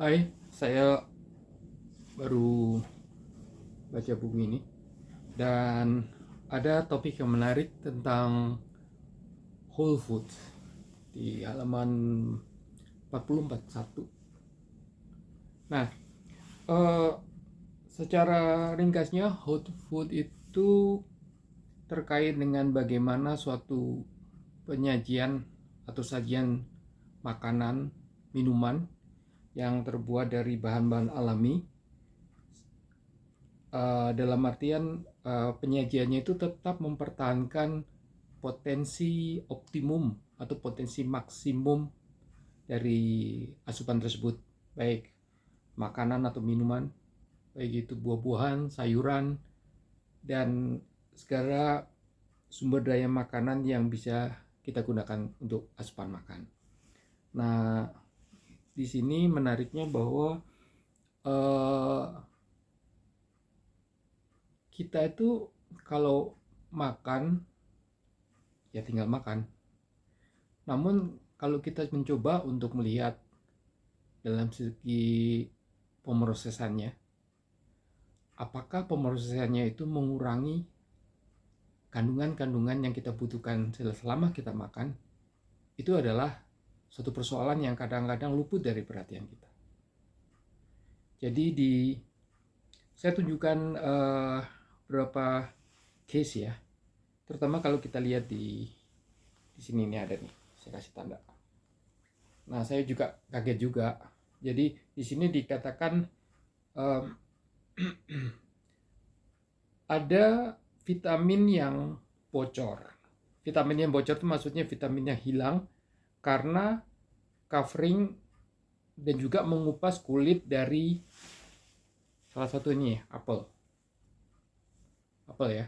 Hai, saya baru baca buku ini dan ada topik yang menarik tentang whole food di halaman 40-41. Nah, eh, secara ringkasnya whole food itu terkait dengan bagaimana suatu penyajian atau sajian makanan, minuman yang terbuat dari bahan-bahan alami, dalam artian penyajiannya itu tetap mempertahankan potensi optimum atau potensi maksimum dari asupan tersebut, baik makanan atau minuman, baik itu buah-buahan, sayuran, dan segala sumber daya makanan yang bisa kita gunakan untuk asupan makan. Nah, di sini menariknya bahwa eh, kita itu kalau makan ya tinggal makan. Namun kalau kita mencoba untuk melihat dalam segi pemrosesannya, apakah pemrosesannya itu mengurangi kandungan-kandungan yang kita butuhkan selama kita makan, itu adalah suatu persoalan yang kadang-kadang luput dari perhatian kita. Jadi saya tunjukkan beberapa case ya, terutama kalau kita lihat di sini ini ada nih, saya kasih tanda. Nah, saya juga kaget juga. Jadi di sini dikatakan um, ada vitamin yang bocor. Vitamin yang bocor itu maksudnya vitaminnya hilang karena covering dan juga mengupas kulit dari salah satu ini apel. Apel ya.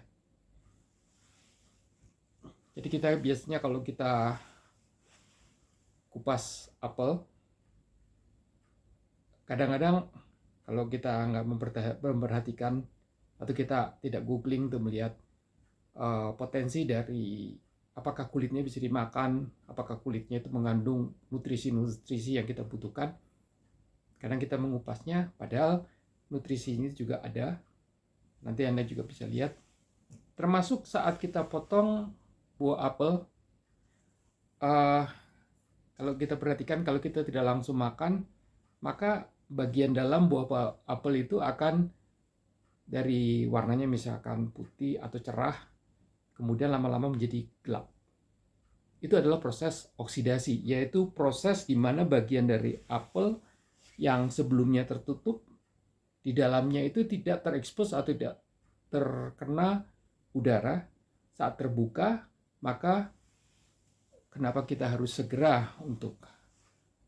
Jadi kita biasanya kalau kita kupas apel, kadang-kadang kalau kita nggak memperhatikan atau kita tidak googling untuk melihat potensi dari apakah kulitnya bisa dimakan, apakah kulitnya itu mengandung nutrisi-nutrisi yang kita butuhkan. Kadang kita mengupasnya, padahal nutrisi ini juga ada. Nanti Anda juga bisa lihat. Termasuk saat kita potong buah apel, kalau kita perhatikan, kalau kita tidak langsung makan, maka bagian dalam buah apel itu akan dari warnanya misalkan putih atau cerah, kemudian lama-lama menjadi gelap. Itu adalah proses oksidasi, yaitu proses di mana bagian dari apel yang sebelumnya tertutup, di dalamnya itu tidak terekspos atau tidak terkena udara. Saat terbuka, maka kenapa kita harus segera untuk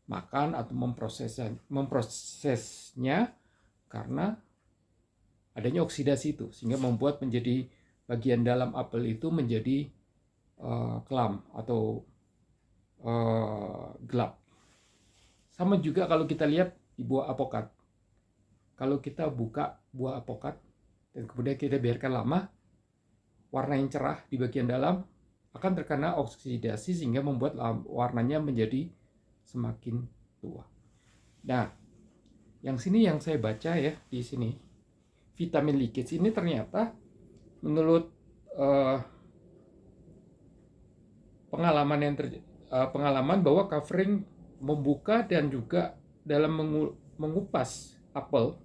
makan atau memprosesnya karena adanya oksidasi itu, sehingga membuat menjadi bagian dalam apel itu menjadi kelam atau gelap. Sama juga kalau kita lihat di buah apokat. Kalau kita buka buah apokat dan kemudian kita biarkan lama, warna yang cerah di bagian dalam akan terkena oksidasi sehingga membuat warnanya menjadi semakin tua. Nah, yang sini yang saya baca ya di sini, vitamin leakage ini ternyata menurut pengalaman bahwa covering membuka dan juga dalam mengupas apel,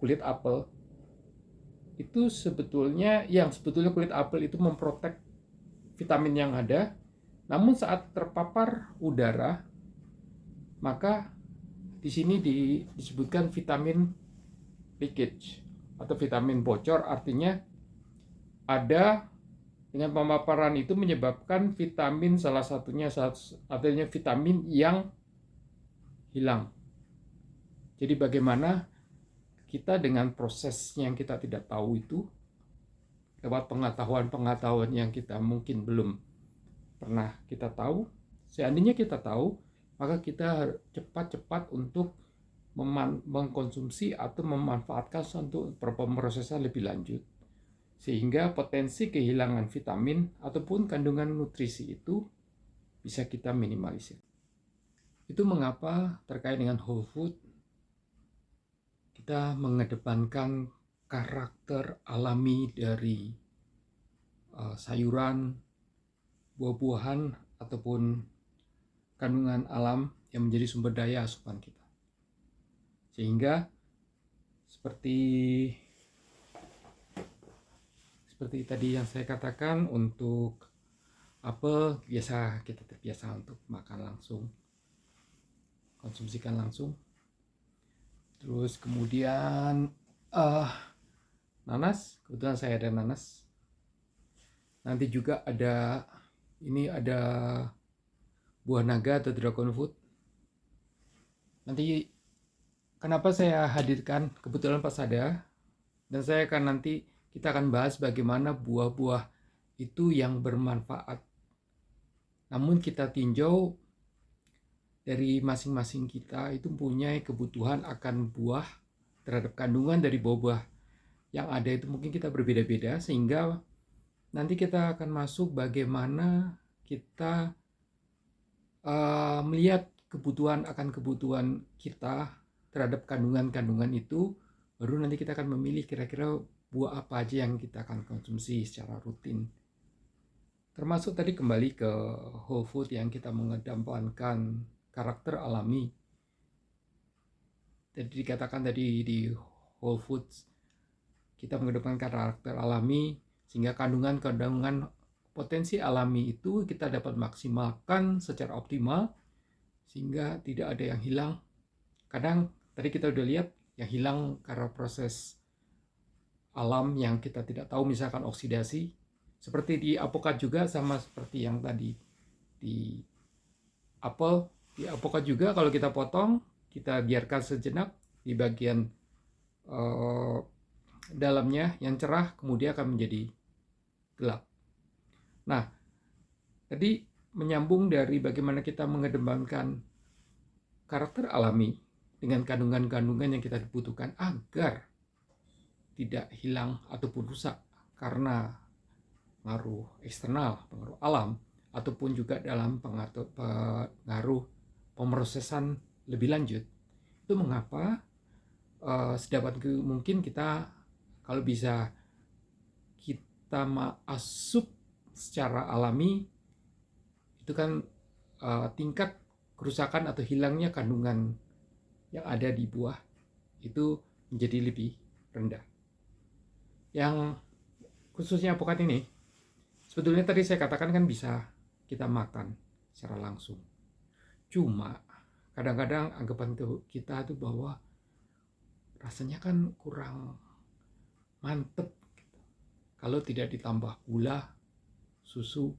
kulit apel itu sebetulnya kulit apel itu memprotek vitamin yang ada, namun saat terpapar udara maka di sini disebutkan vitamin leakage atau vitamin bocor, artinya ada dengan pemaparan itu menyebabkan vitamin salah satunya artinya vitamin yang hilang. Jadi bagaimana kita dengan proses yang kita tidak tahu itu, lewat pengetahuan yang kita mungkin belum pernah kita tahu, seandainya kita tahu, maka kita cepat-cepat untuk mengkonsumsi atau memanfaatkan untuk pemrosesan lebih lanjut, sehingga potensi kehilangan vitamin ataupun kandungan nutrisi itu bisa kita minimalisir. Itu mengapa terkait dengan whole food kita mengedepankan karakter alami dari sayuran, buah-buahan, ataupun kandungan alam yang menjadi sumber daya asupan kita. Sehingga seperti tadi yang saya katakan, untuk apel kita terbiasa untuk makan langsung, konsumsikan langsung. Terus kemudian nanas, kebetulan saya ada nanas. Nanti juga ada buah naga atau dragon fruit. Nanti kenapa saya hadirkan kebetulan pas ada, dan kita akan bahas bagaimana buah-buah itu yang bermanfaat. Namun kita tinjau dari masing-masing kita itu punya kebutuhan akan buah terhadap kandungan dari buah-buah yang ada itu mungkin kita berbeda-beda, sehingga nanti kita akan masuk bagaimana kita melihat kebutuhan kita terhadap kandungan-kandungan itu, baru nanti kita akan memilih kira-kira buah apa aja yang kita akan konsumsi secara rutin. Termasuk tadi kembali ke whole food yang kita mengedepankan karakter alami. Jadi dikatakan tadi di whole foods kita mengedepankan karakter alami, sehingga kandungan potensi alami itu kita dapat maksimalkan secara optimal, sehingga tidak ada yang hilang. Kadang tadi kita udah lihat yang hilang karena proses alam yang kita tidak tahu, misalkan oksidasi. Seperti di apokat juga, sama seperti yang tadi di apel. Di apokat juga kalau kita potong, kita biarkan sejenak di bagian dalamnya yang cerah, kemudian akan menjadi gelap. Nah, tadi menyambung dari bagaimana kita mengedepankan karakter alami dengan kandungan-kandungan yang kita butuhkan agar tidak hilang ataupun rusak karena pengaruh eksternal, pengaruh alam, ataupun juga dalam pengaruh pemrosesan lebih lanjut. Itu mengapa sedapat mungkin kita, kalau bisa, kita masuk secara alami, itu kan tingkat kerusakan atau hilangnya kandungan yang ada di buah itu menjadi lebih rendah. Yang khususnya apokat ini, sebetulnya tadi saya katakan kan bisa kita makan secara langsung. Cuma kadang-kadang anggapan kita itu bahwa rasanya kan kurang mantep gitu, kalau tidak ditambah gula, susu,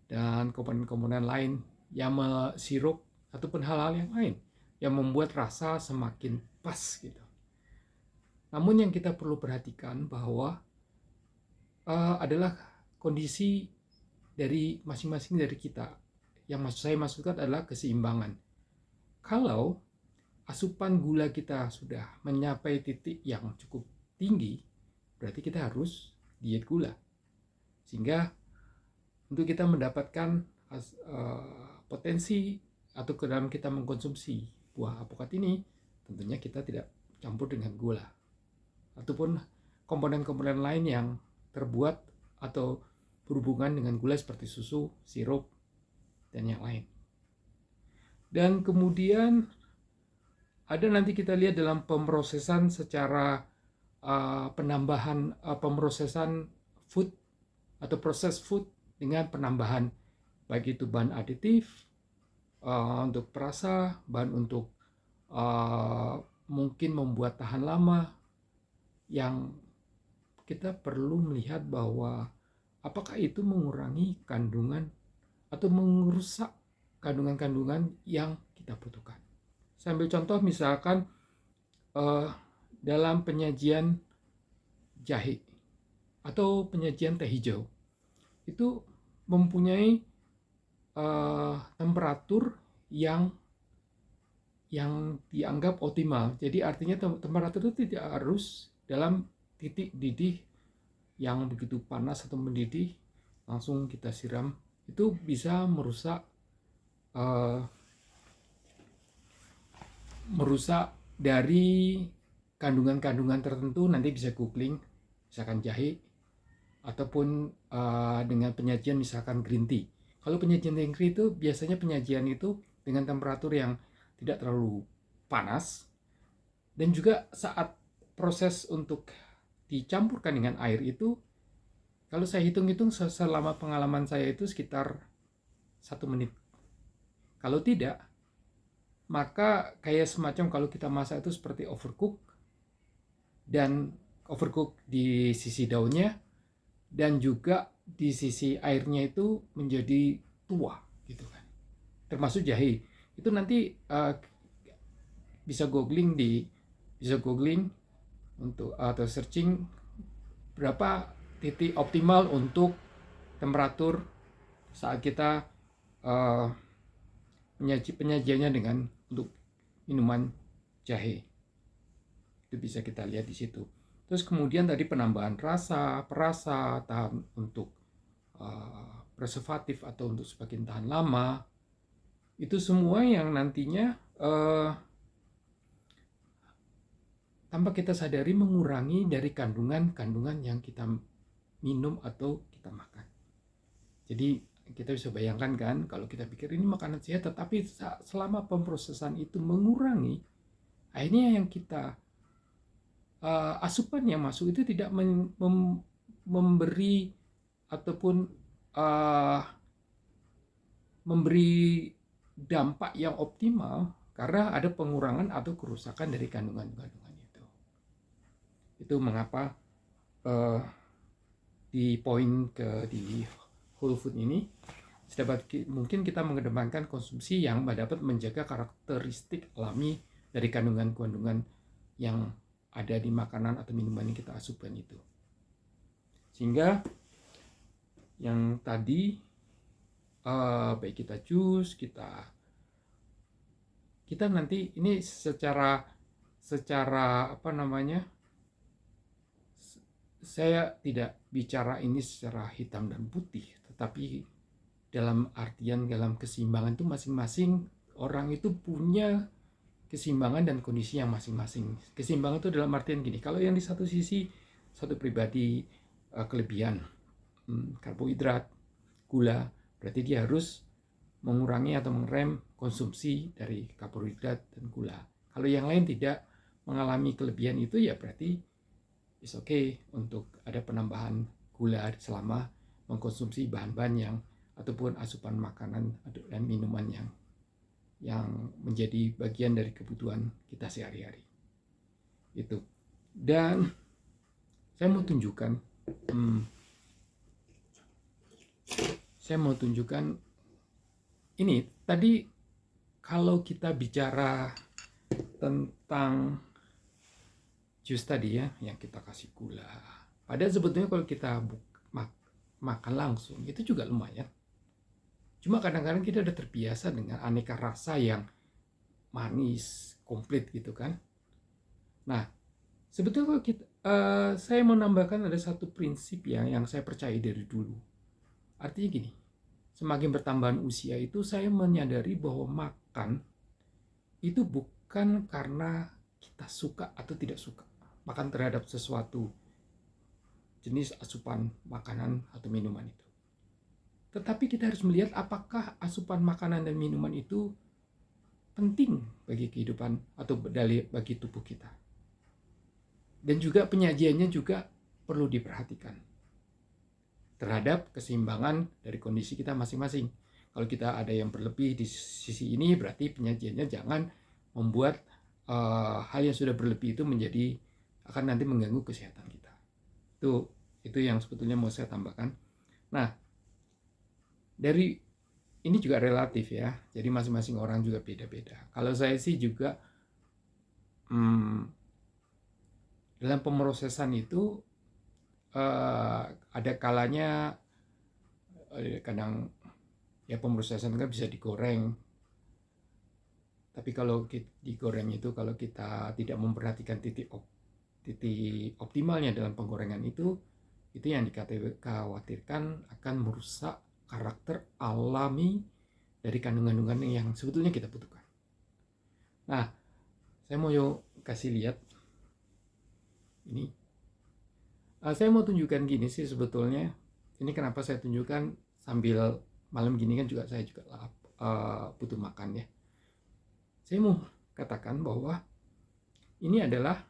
dan komponen-komponen lain yang sirup ataupun hal-hal yang lain yang membuat rasa semakin pas gitu. Namun yang kita perlu perhatikan bahwa adalah kondisi dari masing-masing dari kita. Yang saya maksudkan adalah keseimbangan. Kalau asupan gula kita sudah mencapai titik yang cukup tinggi, berarti kita harus diet gula. Sehingga untuk kita mendapatkan potensi atau ke dalam kita mengkonsumsi buah apokat ini, tentunya kita tidak campur dengan gula ataupun komponen-komponen lain yang terbuat atau berhubungan dengan gula seperti susu, sirup, dan yang lain. Dan kemudian ada nanti kita lihat dalam pemrosesan secara pemrosesan food atau processed food dengan penambahan baik itu bahan aditif untuk perasa, bahan untuk mungkin membuat tahan lama, yang kita perlu melihat bahwa apakah itu mengurangi kandungan atau merusak kandungan-kandungan yang kita butuhkan. Saya ambil contoh misalkan dalam penyajian jahe atau penyajian teh hijau, itu mempunyai temperatur yang dianggap optimal. Jadi artinya temperatur itu tidak harus dalam titik didih yang begitu panas atau mendidih langsung kita siram, itu bisa merusak dari kandungan-kandungan tertentu nanti bisa googling, misalkan jahe, ataupun dengan penyajian misalkan green tea. Kalau penyajian green tea itu biasanya penyajian itu dengan temperatur yang tidak terlalu panas, dan juga saat proses untuk dicampurkan dengan air itu, kalau saya hitung-hitung selama pengalaman saya itu sekitar 1 menit. Kalau tidak, maka kayak semacam kalau kita masak itu seperti overcook, dan overcook di sisi daunnya, dan juga di sisi airnya itu menjadi tua gitu kan. Termasuk jahe. Itu nanti bisa googling untuk atau searching berapa titik optimal untuk temperatur saat kita penyajiannya dengan untuk minuman jahe. Itu bisa kita lihat di situ. Terus kemudian tadi penambahan rasa, perasa, tahan untuk preservatif atau untuk semakin tahan lama. Itu semua yang nantinya tanpa kita sadari mengurangi dari kandungan-kandungan yang kita minum atau kita makan. Jadi kita bisa bayangkan kan, kalau kita pikir ini makanan sehat, tetapi selama pemrosesan itu mengurangi, akhirnya yang kita asupan yang masuk itu tidak memberi ataupun memberi dampak yang optimal, karena ada pengurangan atau kerusakan dari kandungan-kandungan itu. Itu mengapa di poin di whole food ini sedapat mungkin kita mengedepankan konsumsi yang dapat menjaga karakteristik alami dari kandungan-kandungan yang ada di makanan atau minuman yang kita asupan itu. Sehingga yang tadi baik kita jus, kita nanti ini secara apa namanya, saya tidak bicara ini secara hitam dan putih, tetapi dalam artian dalam keseimbangan itu masing-masing orang itu punya keseimbangan dan kondisi yang masing-masing. Keseimbangan itu dalam artian gini, kalau yang di satu sisi satu pribadi kelebihan karbohidrat, gula, berarti dia harus mengurangi atau mengerem konsumsi dari karbohidrat dan gula. Kalau yang lain tidak mengalami kelebihan itu, ya berarti it's okay untuk ada penambahan gula selama mengkonsumsi bahan-bahan yang ataupun asupan makanan dan minuman yang menjadi bagian dari kebutuhan kita sehari-hari. Itu. Dan saya mau tunjukkan ini tadi, kalau kita bicara tentang jus tadi ya, yang kita kasih gula. Padahal sebetulnya kalau kita makan langsung itu juga lumayan. Cuma kadang-kadang kita udah terbiasa dengan aneka rasa yang manis, komplit gitu kan. Nah, sebetulnya kalau saya mau nambahkan ada satu prinsip yang saya percaya dari dulu. Artinya gini, semakin bertambahan usia itu saya menyadari bahwa makan itu bukan karena kita suka atau tidak suka makan terhadap sesuatu jenis asupan makanan atau minuman itu. Tetapi kita harus melihat apakah asupan makanan dan minuman itu penting bagi kehidupan atau bagi tubuh kita. Dan juga penyajiannya juga perlu diperhatikan terhadap keseimbangan dari kondisi kita masing-masing. Kalau kita ada yang berlebih di sisi ini, berarti penyajiannya jangan membuat hal yang sudah berlebih itu menjadi akan nanti mengganggu kesehatan kita. Itu yang sebetulnya mau saya tambahkan. Nah, dari ini juga relatif ya, jadi masing-masing orang juga beda-beda. Kalau saya sih juga dalam pemrosesan itu ada kalanya kadang ya pemrosesan kan bisa digoreng. Tapi kalau digoreng itu, kalau kita tidak memperhatikan titik optimalnya dalam penggorengan itu yang dikhawatirkan akan merusak karakter alami dari kandungan-kandungan yang sebetulnya kita butuhkan. Nah, saya mau kasih lihat Ini saya mau tunjukkan gini sih sebetulnya. Ini kenapa saya tunjukkan sambil malam gini kan juga saya juga butuh makan ya. Saya mau katakan bahwa ini adalah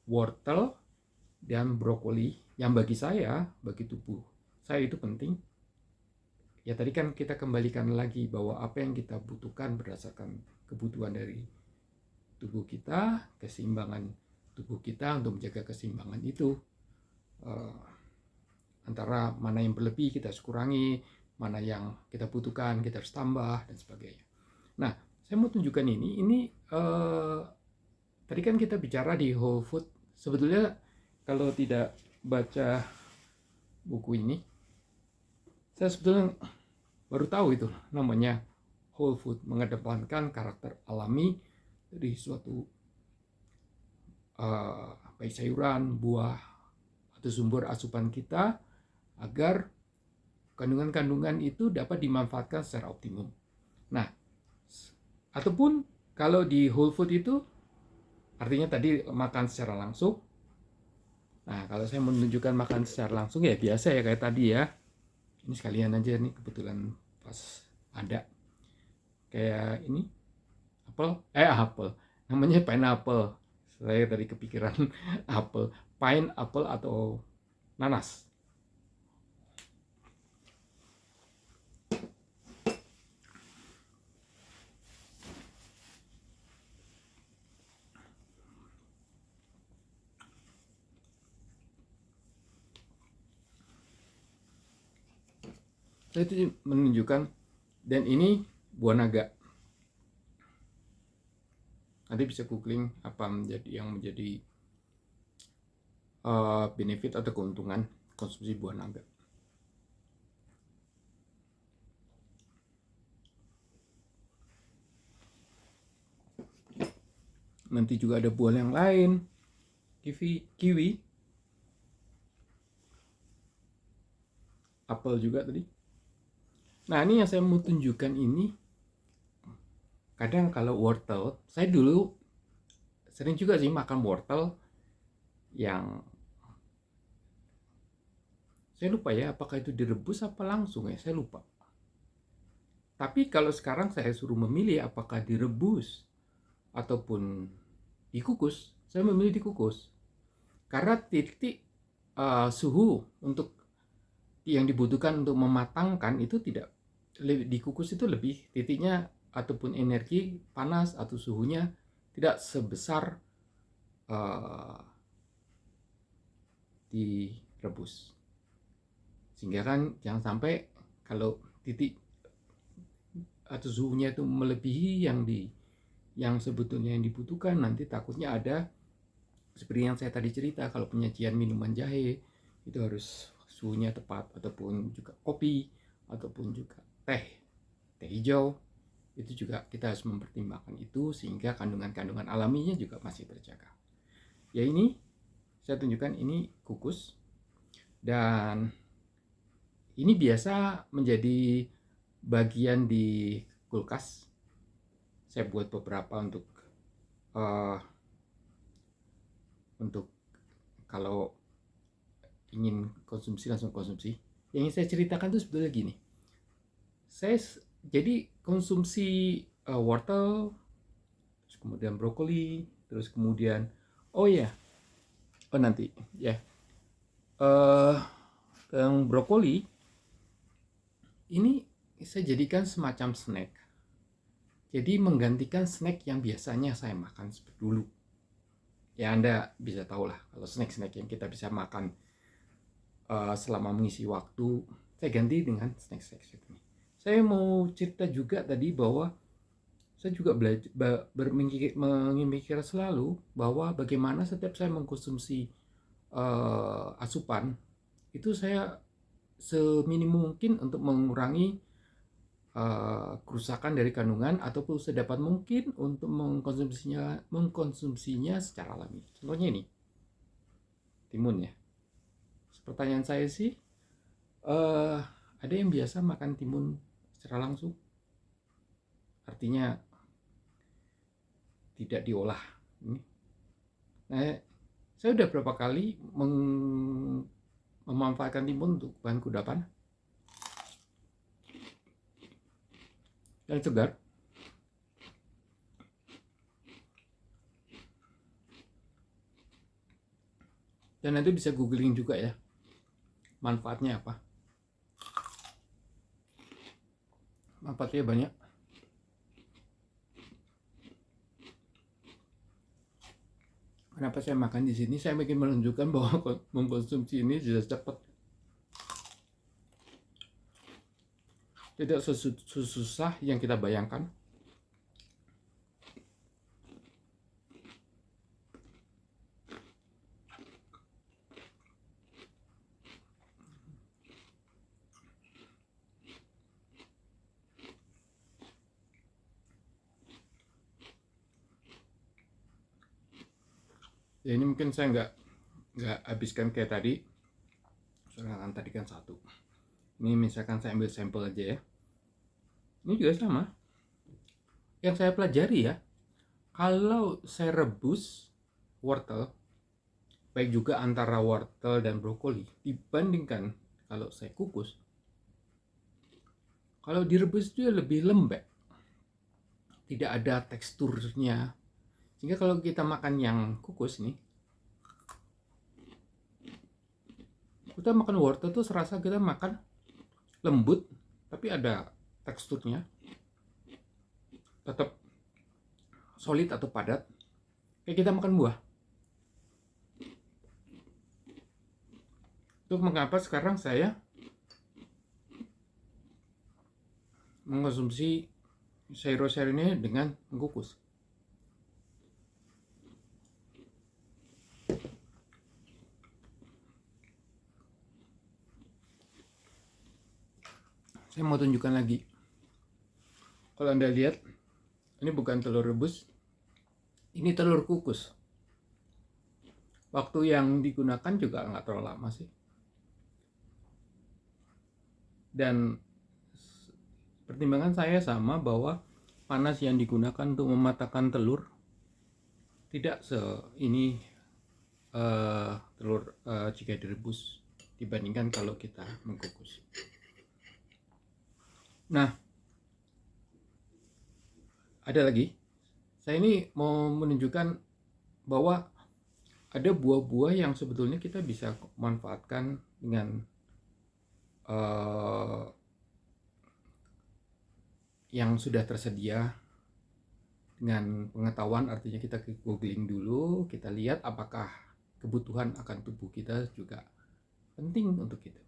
wortel dan brokoli yang bagi saya, bagi tubuh saya itu penting. Ya tadi kan kita kembalikan lagi bahwa apa yang kita butuhkan berdasarkan kebutuhan dari tubuh kita, keseimbangan tubuh kita untuk menjaga keseimbangan itu. Antara mana yang berlebih kita harus kurangi, mana yang kita butuhkan kita harus tambah dan sebagainya. Nah, saya mau tunjukkan ini tadi kan kita bicara di Whole Food. Sebetulnya kalau tidak baca buku ini, saya sebetulnya baru tahu itu namanya Whole Food, mengedepankan karakter alami dari suatu baik sayuran, buah, atau sumber asupan kita agar kandungan-kandungan itu dapat dimanfaatkan secara optimum. Nah, ataupun kalau di whole food itu artinya tadi makan secara langsung. Nah, kalau saya menunjukkan makan secara langsung ya biasa ya kayak tadi ya. Ini sekalian aja nih kebetulan pas ada kayak ini apel. Namanya pineapple. Saya tadi kepikiran apel, pineapple atau nanas. Saya itu menunjukkan, dan ini buah naga. Nanti bisa googling apa yang menjadi benefit atau keuntungan konsumsi buah naga. Nanti juga ada buah yang lain, kiwi, apel juga tadi. Nah, ini yang saya mau tunjukkan ini. Kadang kalau wortel, saya dulu sering juga sih makan wortel yang saya lupa ya apakah itu direbus apa langsung ya, saya lupa. Tapi kalau sekarang saya suruh memilih apakah direbus ataupun dikukus, saya memilih dikukus. Karena titik suhu untuk yang dibutuhkan untuk mematangkan itu tidak, dikukus itu lebih titiknya ataupun energi panas atau suhunya tidak sebesar direbus. Sehingga kan jangan sampai kalau titik atau suhunya itu melebihi yang sebetulnya yang dibutuhkan, nanti takutnya ada seperti yang saya tadi cerita, kalau penyajian minuman jahe itu harus suhunya tepat, ataupun juga kopi, ataupun juga teh hijau, itu juga kita harus mempertimbangkan itu sehingga kandungan-kandungan alaminya juga masih terjaga. Ya ini saya tunjukkan ini kukus, dan ini biasa menjadi bagian di kulkas. Saya buat beberapa untuk kalau ingin konsumsi langsung konsumsi. Yang ingin saya ceritakan itu sebetulnya gini. Saya jadi konsumsi wortel, terus kemudian brokoli, terus kemudian nanti ya yang brokoli ini saya jadikan semacam snack. Jadi menggantikan snack yang biasanya saya makan seperti dulu. Ya Anda bisa tahu lah kalau snack-snack yang kita bisa makan selama mengisi waktu, saya ganti dengan snack-snack ini. Saya mau cerita juga tadi bahwa saya juga memikir selalu bahwa bagaimana setiap saya mengkonsumsi asupan itu saya seminim mungkin untuk mengurangi kerusakan dari kandungan ataupun sedapat mungkin untuk mengkonsumsinya secara alami. Contohnya ini timun ya. Pertanyaan saya sih, ada yang biasa makan timun secara langsung, artinya tidak diolah. Ini Nah, saya udah berapa kali memanfaatkan timun untuk bahan kudapan yang segar. Dan nanti bisa googling juga ya, manfaatnya apa. Manfaatnya banyak. Kenapa saya makan di sini? Saya ingin menunjukkan bahwa mengkonsumsi ini sudah cepat. Tidak sesusah yang kita bayangkan. Ya, ini mungkin saya nggak habiskan kayak tadi. Soalnya tadi kan satu. Ini misalkan saya ambil sampel aja ya. Ini juga sama. Yang saya pelajari ya, kalau saya rebus wortel, baik juga antara wortel dan brokoli, dibandingkan kalau saya kukus, kalau direbus dia lebih lembek, tidak ada teksturnya. Sehingga kalau kita makan yang kukus nih, kita makan wortel tuh serasa kita makan lembut, tapi ada teksturnya, tetap solid atau padat, kayak kita makan buah. Itu mengapa sekarang saya mengkonsumsi sayur-sayur ini dengan mengukus. Saya mau tunjukkan lagi. Kalau Anda lihat, ini bukan telur rebus, ini telur kukus. Waktu yang digunakan juga nggak terlalu lama sih. Dan pertimbangan saya sama bahwa panas yang digunakan untuk mematahkan telur tidak ini telur jika direbus dibandingkan kalau kita mengukus. Nah, ada lagi. Saya ini mau menunjukkan bahwa ada buah-buah yang sebetulnya kita bisa manfaatkan dengan yang sudah tersedia dengan pengetahuan, artinya kita googling dulu, kita lihat apakah kebutuhan akan tubuh kita juga penting untuk kita.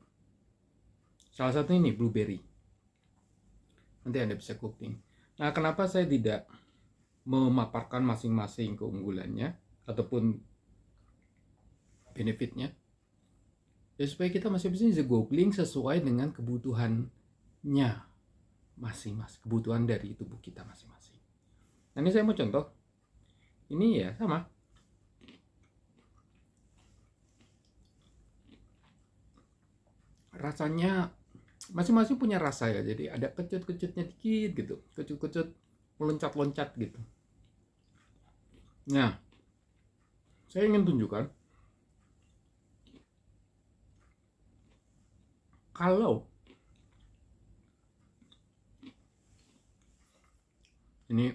Salah satu ini blueberry. Nanti Anda bisa googling. Nah, kenapa saya tidak memaparkan masing-masing keunggulannya ataupun benefitnya? Ya, supaya kita masing-masing bisa googling sesuai dengan kebutuhannya masing-masing, kebutuhan dari tubuh kita masing-masing. Nah, ini saya mau contoh. Ini ya sama. Rasanya masing-masing punya rasa ya. Jadi ada kecut-kecutnya dikit gitu, kecut-kecut meloncat-loncat gitu. Nah, saya ingin tunjukkan kalau ini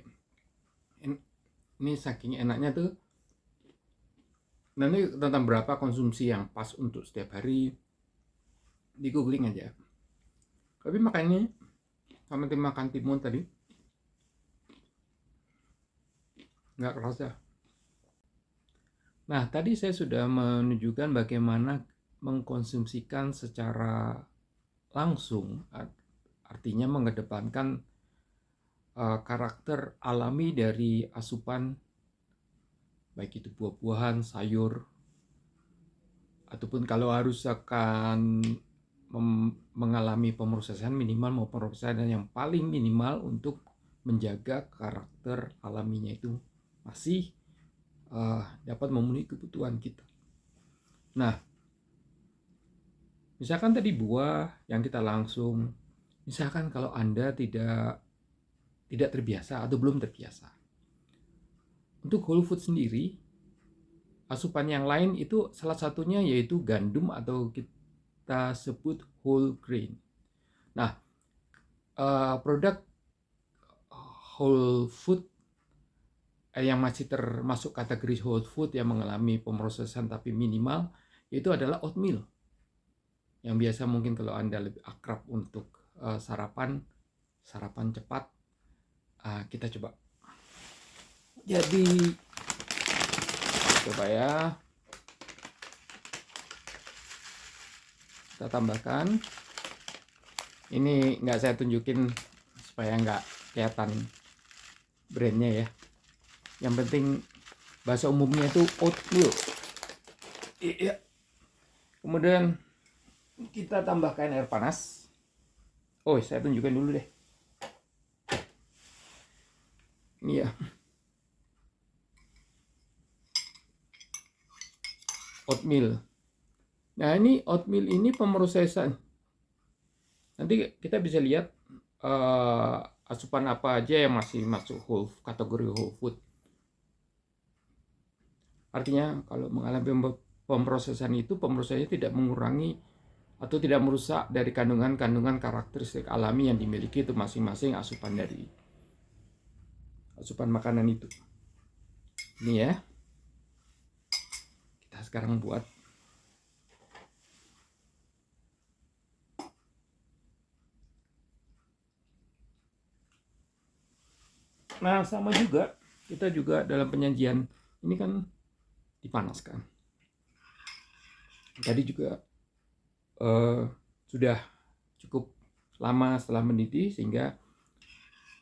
saking enaknya tuh. Nanti tentang berapa konsumsi yang pas untuk setiap hari di googling aja. Tapi makanya sama tim makan timun tadi nggak kerasa. Nah, tadi saya sudah menunjukkan bagaimana mengkonsumsikan secara langsung, artinya mengedepankan karakter alami dari asupan, baik itu buah-buahan, sayur, ataupun kalau harus akan mengalami pemrosesan minimal mau pemrosesan yang paling minimal untuk menjaga karakter alaminya itu masih dapat memenuhi kebutuhan kita. Nah, misalkan tadi buah yang kita langsung, misalkan kalau Anda tidak terbiasa atau belum terbiasa, untuk whole food sendiri asupan yang lain itu salah satunya yaitu gandum atau kita sebut whole grain. Nah, produk whole food yang masih termasuk kategori whole food yang mengalami pemrosesan tapi minimal itu adalah oatmeal, yang biasa mungkin kalau Anda lebih akrab untuk sarapan cepat. Kita coba. Jadi coba ya, kita tambahkan. Ini nggak saya tunjukin supaya nggak kelihatan brandnya ya. Yang penting bahasa umumnya itu oatmeal. Iya. Kemudian kita tambahkan air panas. Oh, saya tunjukkan dulu deh. Ini ya. Oatmeal. Nah, ini oatmeal ini pemrosesan. Nanti kita bisa lihat asupan apa aja yang masih masuk kategori whole food. Artinya kalau mengalami pemrosesan itu, pemrosesannya tidak mengurangi atau tidak merusak dari kandungan-kandungan karakteristik alami yang dimiliki itu masing-masing asupan dari asupan makanan itu. Ini ya. Kita sekarang buat. Nah, sama juga kita juga dalam penyajian ini kan dipanaskan. Tadi juga sudah cukup lama setelah mendidih sehingga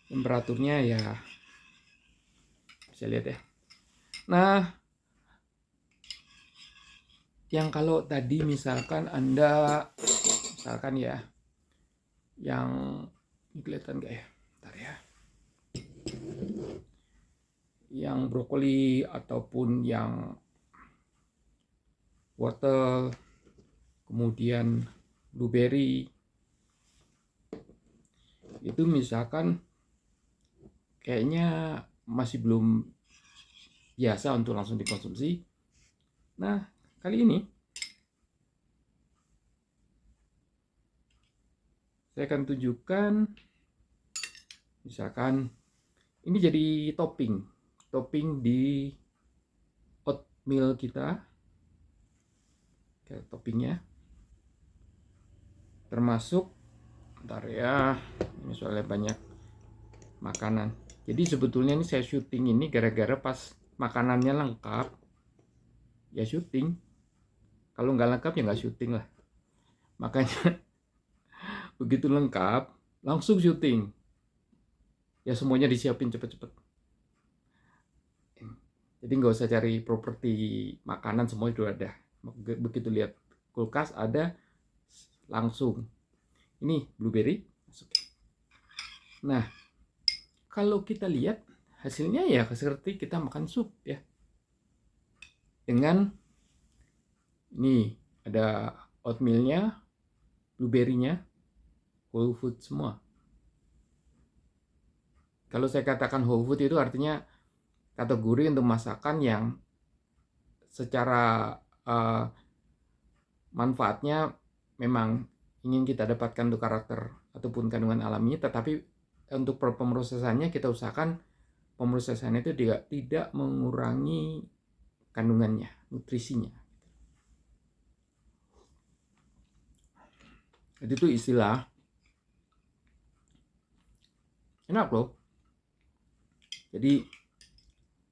temperaturnya ya bisa lihat ya. Nah, yang kalau tadi misalkan Anda ya, yang ini kelihatan nggak ya? Bentar ya. Yang brokoli ataupun yang wortel, kemudian blueberry, itu misalkan kayaknya masih belum biasa untuk langsung dikonsumsi. Nah, kali ini saya akan tunjukkan, misalkan ini jadi topping di oatmeal kita. Oke, toppingnya termasuk, bentar ya, ini soalnya banyak makanan. Jadi sebetulnya ini saya syuting ini gara-gara pas makanannya lengkap ya syuting. Kalau nggak lengkap ya nggak syuting lah. Makanya begitu lengkap langsung syuting. Ya semuanya disiapin cepet-cepet. Jadi nggak usah cari properti makanan, semua itu ada. Begitu lihat kulkas ada, langsung. Ini blueberry masuk. Nah, kalau kita lihat hasilnya ya seperti kita makan sup ya. Dengan ini ada oatmealnya, blueberry-nya, whole food semua. Kalau saya katakan whole food itu artinya kategori untuk masakan yang secara manfaatnya memang ingin kita dapatkan untuk karakter ataupun kandungan alami, tetapi untuk pemrosesannya kita usahakan pemrosesannya itu tidak mengurangi kandungannya, nutrisinya. Jadi itu istilah enak loh. Jadi,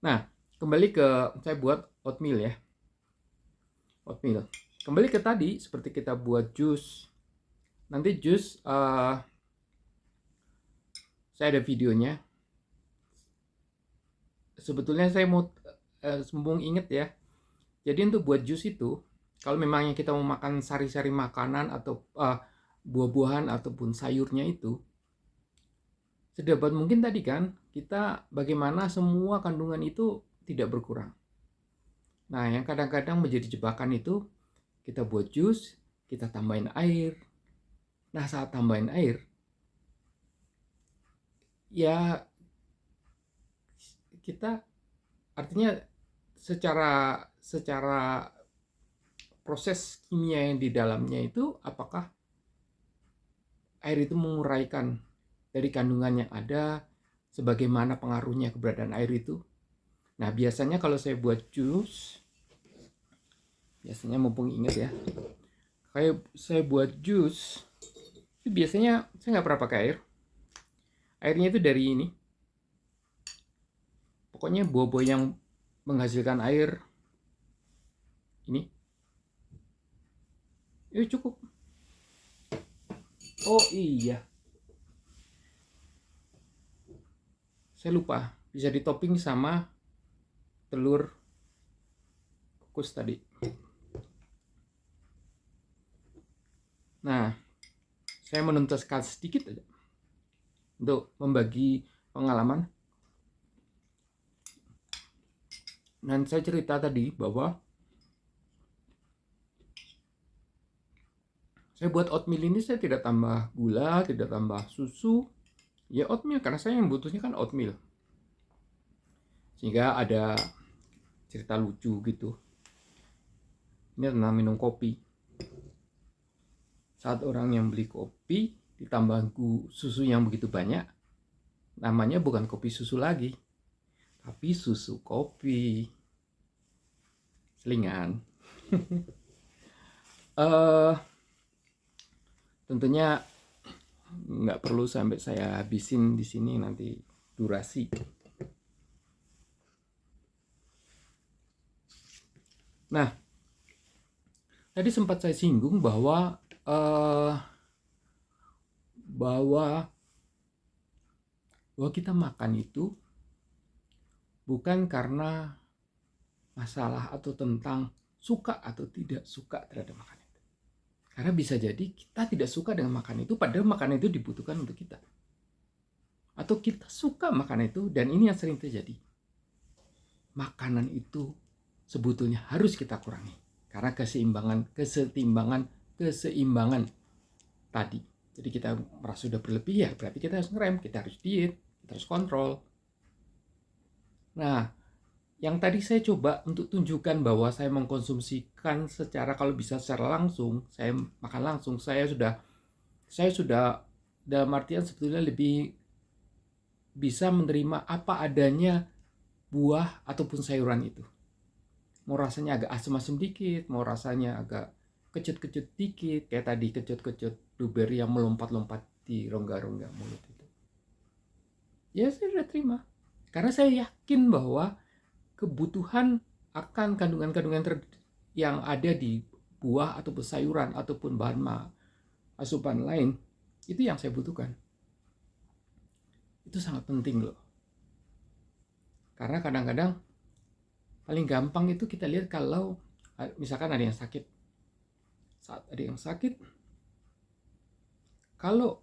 nah kembali ke saya buat oatmeal ya. Oatmeal. Kembali ke tadi, seperti kita buat jus. Nanti jus, saya ada videonya. Sebetulnya saya mau sembung inget ya. Jadi untuk buat jus itu, kalau memangnya kita mau makan sari-sari makanan atau buah-buahan ataupun sayurnya itu, sedapat mungkin tadi kan, kita bagaimana semua kandungan itu tidak berkurang. Nah, yang kadang-kadang menjadi jebakan itu, kita buat jus, kita tambahin air. Nah, saat tambahin air, ya kita artinya secara secara proses kimia yang di dalamnya itu, apakah air itu menguraikan dari kandungan yang ada, sebagaimana pengaruhnya keberadaan air itu. Nah, biasanya kalau saya buat jus, biasanya mumpung ingat ya, kayak saya buat jus, itu biasanya saya nggak pernah pakai air. Airnya itu dari ini. Pokoknya buah-buah yang menghasilkan air ini. Itu cukup. Oh iya, saya lupa, bisa ditopping sama telur kukus tadi. Nah, saya menuntaskan sedikit aja untuk membagi pengalaman. Dan saya cerita tadi bahwa saya buat oatmeal ini saya tidak tambah gula, tidak tambah susu. Ya oatmeal, karena saya yang butuhnya kan oatmeal. Sehingga ada cerita lucu gitu. Ini tentang minum kopi. Saat orang yang beli kopi ditambah susu yang begitu banyak, namanya bukan kopi susu lagi, tapi susu kopi. Selingan. Tentunya nggak perlu sampai saya habisin di sini, nanti durasi. Nah, tadi sempat saya singgung bahwa kita makan itu bukan karena masalah atau tentang suka atau tidak suka terhadap makanan itu. Karena bisa jadi kita tidak suka dengan makanan itu, padahal makanan itu dibutuhkan untuk kita. Atau kita suka makanan itu, dan ini yang sering terjadi. Makanan itu sebetulnya harus kita kurangi. Karena keseimbangan tadi. Jadi kita merasa sudah berlebih, ya berarti kita harus ngerem, kita harus diet, kita harus kontrol. Nah, yang tadi saya coba untuk tunjukkan bahwa saya mengkonsumsikan secara, kalau bisa secara langsung, saya makan langsung, saya sudah dalam artian sebetulnya lebih bisa menerima apa adanya buah ataupun sayuran itu. Mau rasanya agak asam-asam dikit, mau rasanya agak kecut-kecut dikit, kayak tadi kecut-kecut blueberry yang melompat-lompat di rongga-rongga mulut itu. Ya saya sudah terima. Karena saya yakin bahwa kebutuhan akan kandungan-kandungan yang ada di buah ataupun sayuran ataupun bahan asupan lain, itu yang saya butuhkan. Itu sangat penting loh. Karena kadang-kadang paling gampang itu kita lihat kalau misalkan ada yang sakit. Saat ada yang sakit, kalau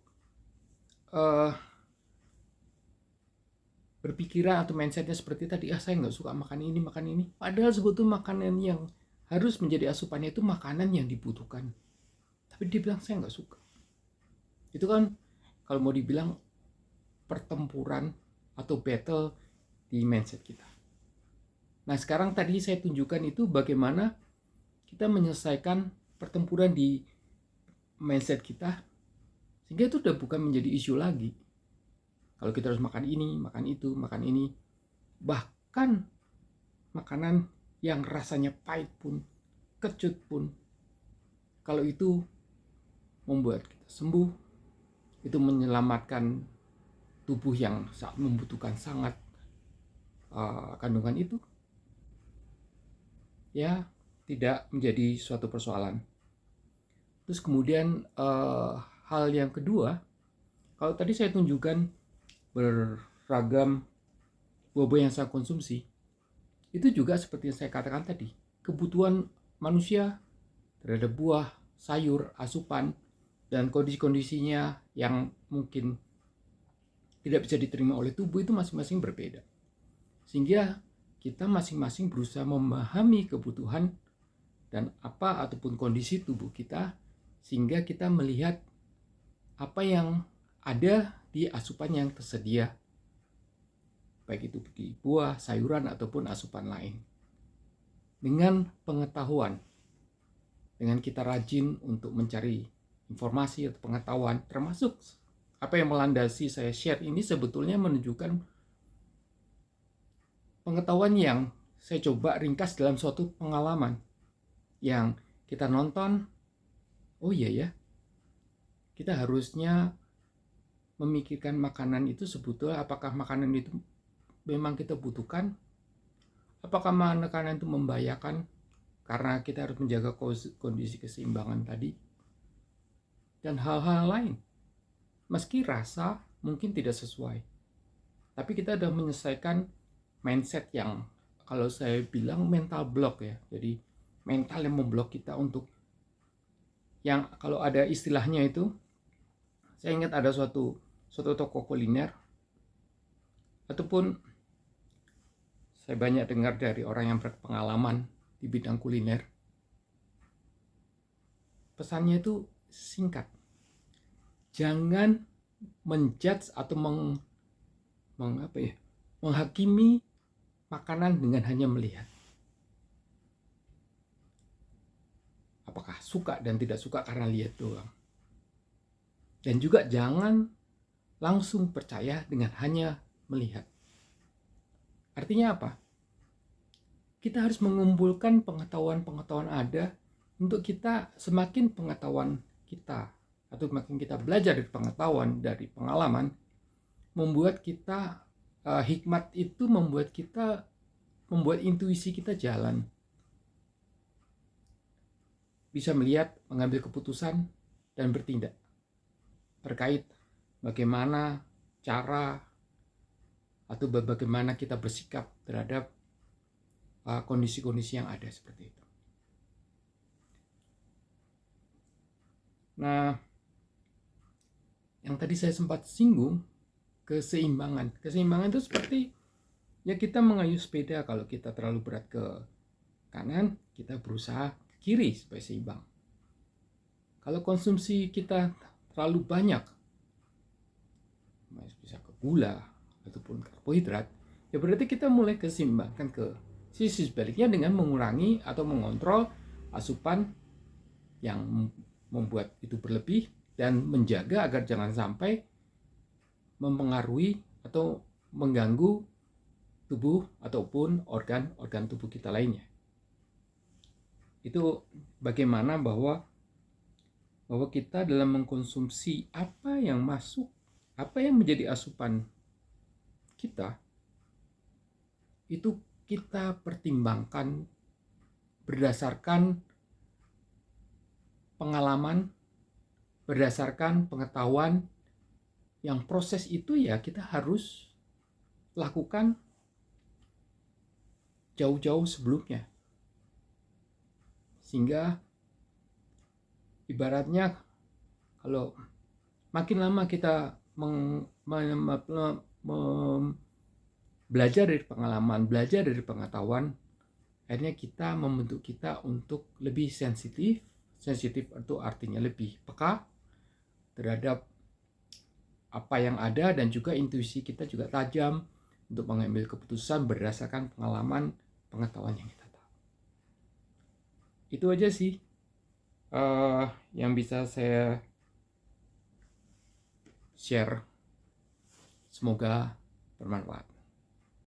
berpikiran atau mindsetnya seperti tadi, saya nggak suka makan ini. Padahal sebetulnya makanan yang harus menjadi asupannya itu makanan yang dibutuhkan. Tapi dia bilang saya nggak suka. Itu kan kalau mau dibilang pertempuran atau battle di mindset kita. Nah sekarang tadi saya tunjukkan itu bagaimana kita menyelesaikan pertempuran di mindset kita, sehingga itu udah bukan menjadi isu lagi. Kalau kita harus makan ini, makan itu, makan ini, bahkan makanan yang rasanya pahit pun, kecut pun, kalau itu membuat kita sembuh, itu menyelamatkan tubuh yang sangat membutuhkan sangat kandungan itu, ya tidak menjadi suatu persoalan. Terus kemudian hal yang kedua, kalau tadi saya tunjukkan beragam buah-buah yang saya konsumsi, itu juga seperti yang saya katakan tadi, kebutuhan manusia terhadap buah, sayur, asupan, dan kondisi-kondisinya yang mungkin tidak bisa diterima oleh tubuh itu masing-masing berbeda. Sehingga kita masing-masing berusaha memahami kebutuhan dan apa ataupun kondisi tubuh kita, sehingga kita melihat apa yang ada di asupan yang tersedia, baik itu di buah, sayuran, ataupun asupan lain. dengan pengetahuan, dengan kita rajin untuk mencari informasi atau pengetahuan, termasuk apa yang melandasi saya share ini sebetulnya menunjukkan pengetahuan yang saya coba ringkas dalam suatu pengalaman yang kita nonton. Oh iya ya, kita harusnya memikirkan makanan itu sebetulnya apakah makanan itu memang kita butuhkan, apakah makanan itu membahayakan karena kita harus menjaga kondisi keseimbangan tadi, dan hal-hal lain. Meski rasa mungkin tidak sesuai, tapi kita sudah menyelesaikan mindset yang kalau saya bilang mental block ya. Jadi mental yang memblok kita untuk yang kalau ada istilahnya itu, saya ingat ada suatu toko kuliner, ataupun saya banyak dengar dari orang yang berpengalaman di bidang kuliner. Pesannya itu singkat. Jangan menjudge atau menghakimi makanan dengan hanya melihat. Apakah suka dan tidak suka karena lihat doang. Dan juga jangan langsung percaya dengan hanya melihat. Artinya apa? Kita harus mengumpulkan pengetahuan-pengetahuan ada untuk kita, semakin pengetahuan kita atau semakin kita belajar dari pengetahuan, dari pengalaman, membuat kita hikmat itu membuat intuisi kita jalan. Bisa melihat, mengambil keputusan, dan bertindak terkait bagaimana cara atau bagaimana kita bersikap terhadap kondisi-kondisi yang ada seperti itu. Nah, yang tadi saya sempat singgung, keseimbangan. Keseimbangan itu seperti ya kita mengayuh sepeda, kalau kita terlalu berat ke kanan, kita berusaha ke kiri supaya seimbang. Kalau konsumsi kita terlalu banyak, bisa ke gula ataupun karbohidrat, ya berarti kita mulai keseimbangkan ke sisi sebaliknya dengan mengurangi atau mengontrol asupan yang membuat itu berlebih dan menjaga agar jangan sampai mempengaruhi atau mengganggu tubuh ataupun organ-organ tubuh kita lainnya. Itu bagaimana bahwa kita dalam mengkonsumsi apa yang masuk, apa yang menjadi asupan kita, itu kita pertimbangkan berdasarkan pengalaman, berdasarkan pengetahuan yang proses itu ya kita harus lakukan jauh-jauh sebelumnya. Sehingga ibaratnya kalau makin lama kita belajar dari pengalaman, belajar dari pengetahuan, akhirnya kita membentuk kita untuk lebih sensitif. Sensitif itu artinya lebih peka terhadap apa yang ada, dan juga intuisi kita juga tajam untuk mengambil keputusan berdasarkan pengalaman, pengetahuan yang kita tahu. Itu aja sih yang bisa saya share. Semoga bermanfaat.